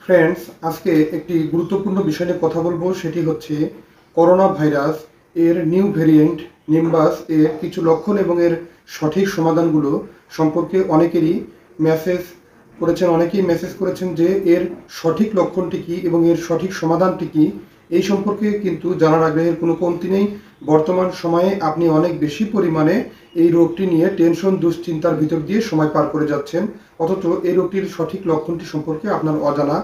Friends, আজকে একটি গুরুত্বপূর্ণ বিষয় নিয়ে কথা বলবো। সেটি হচ্ছে করোনা ভাইরাস এর নিউ ভেরিয়েন্ট নিম্বাস এর কিছু লক্ষণ এবং এর সঠিক সমাধানগুলো সম্পর্কে অনেকেই মেসেজ করেছেন যে এর সঠিক লক্ষণটি কী এবং এর সঠিক সমাধানটি কী। এই সম্পর্কে কিন্তু জানার আগ্রহের কোনো কমতি নেই। বর্তমান সময়ে আপনি অনেক বেশি পরিমাণে এই রোগটি নিয়ে টেনশন দুশ্চিন্তার ভিতর দিয়ে সময় পার করে যাচ্ছেন, অথচ এই রোগটির সঠিক লক্ষণটি সম্পর্কে আপনার অজানা।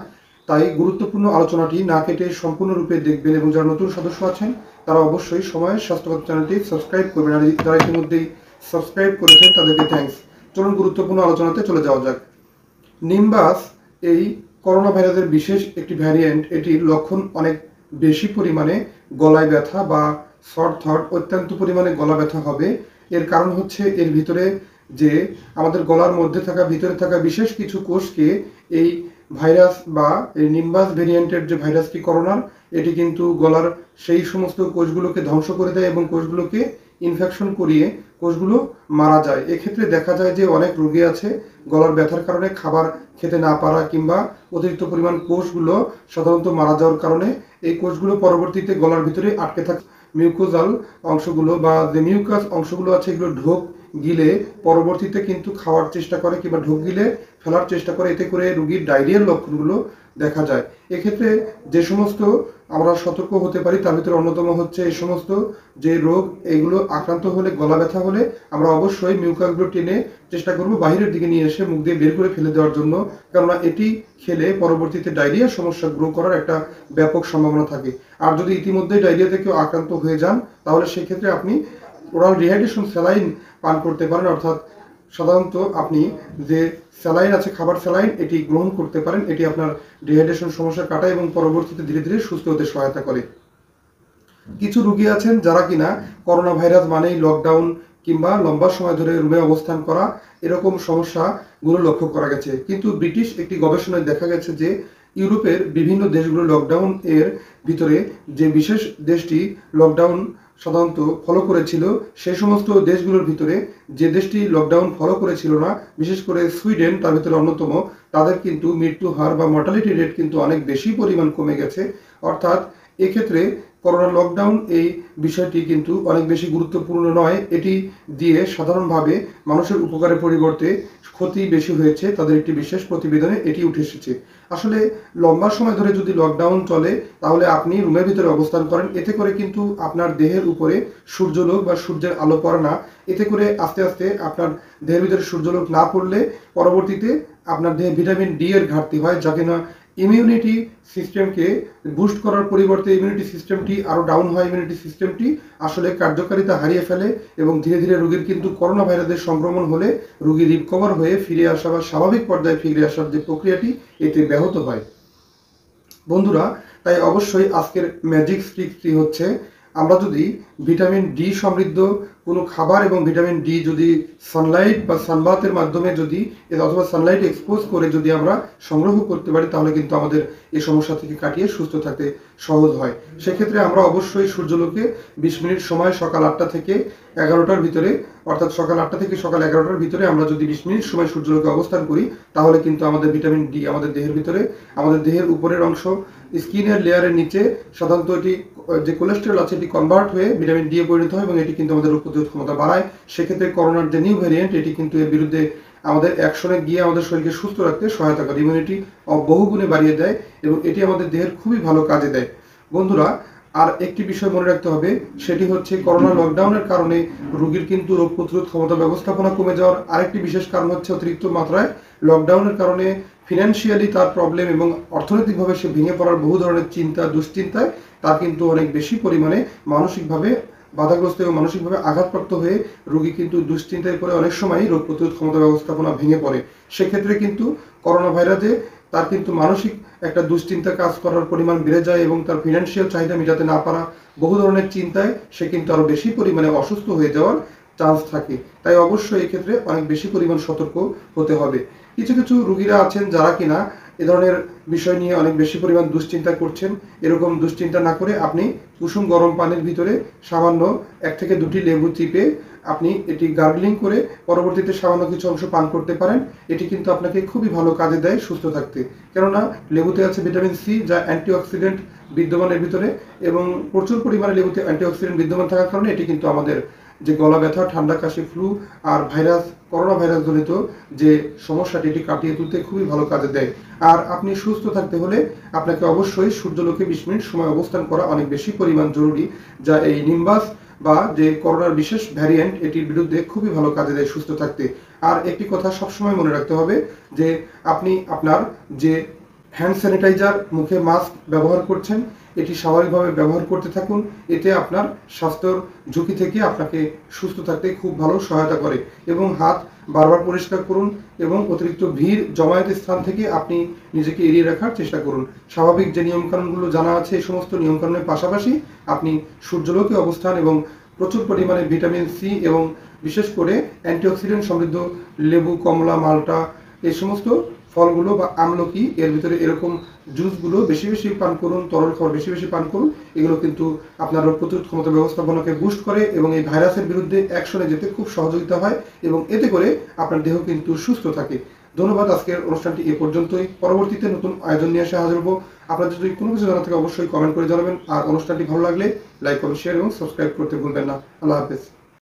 তাই গুরুত্বপূর্ণ আলোচনাটি না কেটে সম্পূর্ণরূপে দেখবেন এবং যারা নতুন সদস্য আছেন তারা অবশ্যই সময়ের স্বাস্থ্যকর চ্যানেলটি সাবস্ক্রাইব করবেন, আর যারা ইতিমধ্যেই সাবস্ক্রাইব করেছেন তাদেরকে থ্যাঙ্কস। চলুন গুরুত্বপূর্ণ আলোচনাতে চলে যাওয়া যাক। নিম্বাস এই করোনা ভাইরাসের বিশেষ একটি ভ্যারিয়েন্ট। এটির লক্ষণ অনেক বেশি পরিমাণে গলায় ব্যথা বা শর্ট থট, অত্যন্ত পরিমাণে গলা ব্যথা হবে। এর কারণ হচ্ছে এর ভিতরে যে আমাদের গলার মধ্যে ভিতরে থাকা বিশেষ কিছু কোষকে এই ভাইরাস বা এই নিম্বাস ভেরিয়েন্টের যে ভাইরাসটি করোনার, এটি কিন্তু গলার সেই সমস্ত কোষগুলোকে ধ্বংস করে দেয় এবং কোষগুলোকে ইনফেকশন করিয়ে কোষগুলো মারা যায়। এক্ষেত্রে দেখা যায় যে অনেক রোগী আছে গলার ব্যথার কারণে খাবার খেতে না পারা কিংবা অতিরিক্ত পরিমাণ কোষগুলো সাধারণত মারা যাওয়ার কারণে এই কোষগুলো পরবর্তীতে গলার ভিতরে আটকে থাকে মিউকোজাল অংশগুলো বা যে মিউকাস অংশগুলো আছে এগুলো ঢোক গিলে পরবর্তীতে কিন্তু খাওয়ার চেষ্টা করে কিংবা ঢোক গিলে ফেলার চেষ্টা করে। এতে করে রোগীর ডায়রিয়ার লক্ষণগুলো দেখা যায়। এক্ষেত্রে যে সমস্ত আমরা সতর্ক হতে পারি তার ভিতরে অন্যতম হচ্ছে এই সমস্ত যে রোগ, এগুলো আক্রান্ত হলে, গলা ব্যথা হলে আমরা অবশ্যই মিউকাসগুলো টেনে চেষ্টা করব বাইরের দিকে নিয়ে এসে মুখ দিয়ে বের করে ফেলে দেওয়ার জন্য, কেননা এটি খেলে পরবর্তীতে ডায়রিয়ার সমস্যা গ্রো করার একটা ব্যাপক সম্ভাবনা থাকে। আর যদি ইতিমধ্যে ডায়রিয়া থেকেও আক্রান্ত হয়ে যান তাহলে সেক্ষেত্রে আপনি ওরাল রিহাইড্রেশন স্যালাইন পান করতে পারেন, অর্থাৎ সাধারণত আপনি যে স্যালাইন আছে, খাবার স্যালাইন, এটি গ্রহণ করতে পারেন। এটি আপনার ডিহাইড্রেশন সমস্যা কাটায় এবং পরবর্তীতে ধীরে ধীরে সুস্থ হতে সহায়তা করে। কিছু রোগী আছেন যারা কিনা করোনা ভাইরাস মানেই লকডাউন কিংবা লম্বা সময় ধরে রুমে অবস্থান করা, এরকম সমস্যাগুলো লক্ষ্য করা গেছে। কিন্তু ব্রিটিশ একটি গবেষণায় দেখা গেছে যে ইউরোপের বিভিন্ন দেশগুলো লকডাউন এর ভিতরে যে বিশেষ দেশটি লকডাউন সাধারণত ফলো করেছিল, সেই সমস্ত দেশগুলোর ভিতরে যে দেশটি লকডাউন ফলো করেছিল না, বিশেষ করে সুইডেন তার ভিতরে অন্যতম, তাদের কিন্তু মৃত্যু হার বা মর্টালিটি রেট কিন্তু অনেক বেশি পরিমাণ কমে গেছে। অর্থাৎ এক্ষেত্রে করোনা লকডাউন এই বিষয়টি কিন্তু অনেক বেশি গুরুত্বপূর্ণ নয়। এটি দিয়ে সাধারণভাবে মানুষের উপকারের পরিবর্তে ক্ষতি বেশি হয়েছে, তাদের একটি বিশেষ প্রতিবেদনে এটি উঠে এসেছে। আসলে লম্বা সময় ধরে যদি লকডাউন চলে তাহলে আপনি রুমের ভিতরে অবস্থান করেন, এতে করে কিন্তু আপনার দেহের উপরে সূর্যালোক বা সূর্যের আলো পড়ে না। এতে করে আস্তে আস্তে আপনার দেহের ভিতরে সূর্যালোক না পড়লে পরবর্তীতে আপনার দেহে ভিটামিন ডি এর ঘাটতি হয়, যা কিনা ইমিউনিটি সিস্টেমকে বুস্ট করার পরিবর্তে ইমিউনিটি সিস্টেমটি আরও ডাউন হয়। ইমিউনিটি সিস্টেমটি আসলে কার্যকারিতা হারিয়ে ফেলে এবং ধীরে ধীরে রোগীর কিন্তু করোনা ভাইরাসের সংক্রমণ হলে রোগী রিকভার হয়ে ফিরে আসা বা স্বাভাবিক পর্যায়ে ফিরে আসার যে প্রক্রিয়াটি এতে ব্যাহত হয়। বন্ধুরা, তাই অবশ্যই আজকের ম্যাজিক স্টিকটি হচ্ছে আমরা যদি ভিটামিন ডি সমৃদ্ধ কোনো খাবার এবং ভিটামিন ডি যদি সানলাইট বা সানবাথের মাধ্যমে যদি অথবা সানলাইট এক্সপোজ করে যদি আমরা সংগ্রহ করতে পারি তাহলে কিন্তু আমাদের এই সমস্যা থেকে কাটিয়ে সুস্থ থাকতে সহজ হয়। সেক্ষেত্রে আমরা অবশ্যই সূর্যালোকে 20 মিনিট সময় সকাল 8টা থেকে 11টার ভিতরে, অর্থাৎ সকাল 8টা থেকে সকাল 11টার ভিতরে আমরা যদি 20 মিনিট সময় সূর্যালোকে অবস্থান করি তাহলে কিন্তু আমাদের ভিটামিন ডি আমাদের দেহের ভিতরে, আমাদের দেহের উপরের অংশ স্কিনের লেয়ারের নিচে সাধারণত এটি যে কোলেস্টেরল আছে এটি কনভার্ট হয়ে ভিটামিন ডি এ পরিণত হয় এবং এটি কিন্তু আমাদের রোগ প্রতিরোধ ক্ষমতা বাড়ায়। সেক্ষেত্রে করোনার যে নিউ ভ্যারিয়েন্ট এটি কিন্তু এর বিরুদ্ধে আমাদের অ্যাকশনে গিয়ে আমাদের শরীরকে সুস্থ রাখতে সহায়তা করে, ইমিউনিটি বহুগুণে বাড়িয়ে দেয় এবং এটি আমাদের দেহের খুবই ভালো কাজে দেয়। বন্ধুরা, আর একটি বিষয় মনে রাখতে হবে, সেটি হচ্ছে করোনা লকডাউনের কারণে রোগীর কিন্তু রোগ প্রতিরোধ ক্ষমতা ব্যবস্থাপনা কমে যাওয়ার আরেকটি বিশেষ কারণ হচ্ছে অতিরিক্ত মাত্রায় লকডাউনের কারণে ফিনান্সিয়ালি তার প্রবলেম এবং অর্থনৈতিকভাবে সে ভেঙে পড়ার বহু ধরনের চিন্তা দুশ্চিন্তায় তার কিন্তু অনেক বেশি পরিমাণে মানসিকভাবে বাধাগ্রস্ত এবং মানসিকভাবে আঘাতপ্রাপ্ত হয়ে রোগী কিন্তু দুশ্চিন্তায় পড়ে অনেক সময় রোগ প্রতিরোধ ক্ষমতা ব্যবস্থাপনা ভেঙে পড়ে। সেক্ষেত্রে কিন্তু করোনা ভাইরাসে তার কিন্তু মানসিক একটা দুশ্চিন্তা কাজ করার পরিমাণ বেড়ে যায় এবং তার ফিনান্সিয়াল চাহিদা মেটাতে না পারা, বহু ধরনের চিন্তায় সে কিন্তু আরও বেশি পরিমাণে অসুস্থ হয়ে যাওয়ার চান্স থাকে। তাই অবশ্যই এক্ষেত্রে অনেক বেশি পরিমাণ সতর্ক হতে হবে। কিছু কিছু রোগীরা আছেন যারা কিনা এ ধরনের বিষয় নিয়ে অনেক বেশি পরিমাণ দুশ্চিন্তা করছেন, এরকম দুশ্চিন্তা না করে আপনি কুসুম গরম পানির ভিতরে সামান্য 1 থেকে 2টি লেবু চিপে আপনি এটি গার্গলিং করে পরবর্তীতে সামান্য কিছু অংশ পান করতে পারেন। এটি কিন্তু আপনাকে খুবই ভালো কাজে দেয় সুস্থ থাকতে। কেননা লেবুতে আছে ভিটামিন সি, যা অ্যান্টিঅক্সিডেন্ট বিদ্যমান এর ভিতরে, এবং প্রচুর পরিমাণে লেবুতে অ্যান্টিঅক্সিডেন্ট বিদ্যমান থাকার কারণে এটি কিন্তু আমাদের যে গলা ব্যথা, ঠান্ডা, কাশি, ফ্লু আর করোনা ভাইরাস জনিত যে সমস্যাটি, এটি কাটিয়ে তুলতে খুবই ভালো কাজে দেয়। আর আপনি সুস্থ থাকতে হলে আপনাকে অবশ্যই সূর্যলোকে 20 মিনিট সময় অবস্থান করা অনেক বেশি পরিমাণ জরুরি, যা এই নিম্বাস বা যে করোনার বিশেষ ভ্যারিয়েন্ট, এটির বিরুদ্ধে খুবই ভালো কাজে দেয় সুস্থ থাকতে। আর একটি কথা সবসময় মনে রাখতে হবে যে আপনি আপনার যে হ্যান্ড স্যানিটাইজার, মুখে মাস্ক ব্যবহার করছেন, এটি স্বাভাবিকভাবে ব্যবহার করতে থাকুন। এতে আপনার স্বাস্থ্যর ঝুঁকি থেকে আপনাকে সুস্থ থাকতে খুব ভালো সহায়তা করে। এবং হাত বারবার পরিষ্কার করুন এবং অতিরিক্ত ভিড় জমায়েত স্থান থেকে আপনি নিজেকে এড়িয়ে রাখার চেষ্টা করুন। স্বাভাবিক যে নিয়মকানুনগুলো জানা আছে, এই সমস্ত নিয়মকানুনের পাশাপাশি আপনি সূর্যলোকে অবস্থান এবং প্রচুর পরিমাণে ভিটামিন সি এবং বিশেষ করে অ্যান্টিঅক্সিডেন্ট সমৃদ্ধ লেবু, কমলা, মাল্টা, এই সমস্ত ফলগুলো বা আমলকি, এর ভিতরে এরকম জুসগুলো বেশি বেশি পান করুন, তরল খাবার বেশি বেশি পান করুন। এগুলো কিন্তু আপনার রোগ প্রতিরোধ ক্ষমতা ব্যবস্থাপনাকে বুস্ট করে এবং এই ভাইরাসের বিরুদ্ধে অ্যাকশনে যেতে খুব সহযোগিতা হয়, এবং এতে করে আপনার দেহ কিন্তু সুস্থ থাকে। ধন্যবাদ। আজকের অনুষ্ঠানটি এ পর্যন্তই। পরবর্তীতে নতুন আয়োজন নিয়ে এসে হাজির হবো। আপনাদের যদি কোনো কিছু জানা থাকে অবশ্যই কমেন্ট করে জানাবেন। আর অনুষ্ঠানটি ভালো লাগলে লাইক, কমেন্ট, শেয়ার এবং সাবস্ক্রাইব করতে ভুলবেন না। আল্লাহ হাফেজ।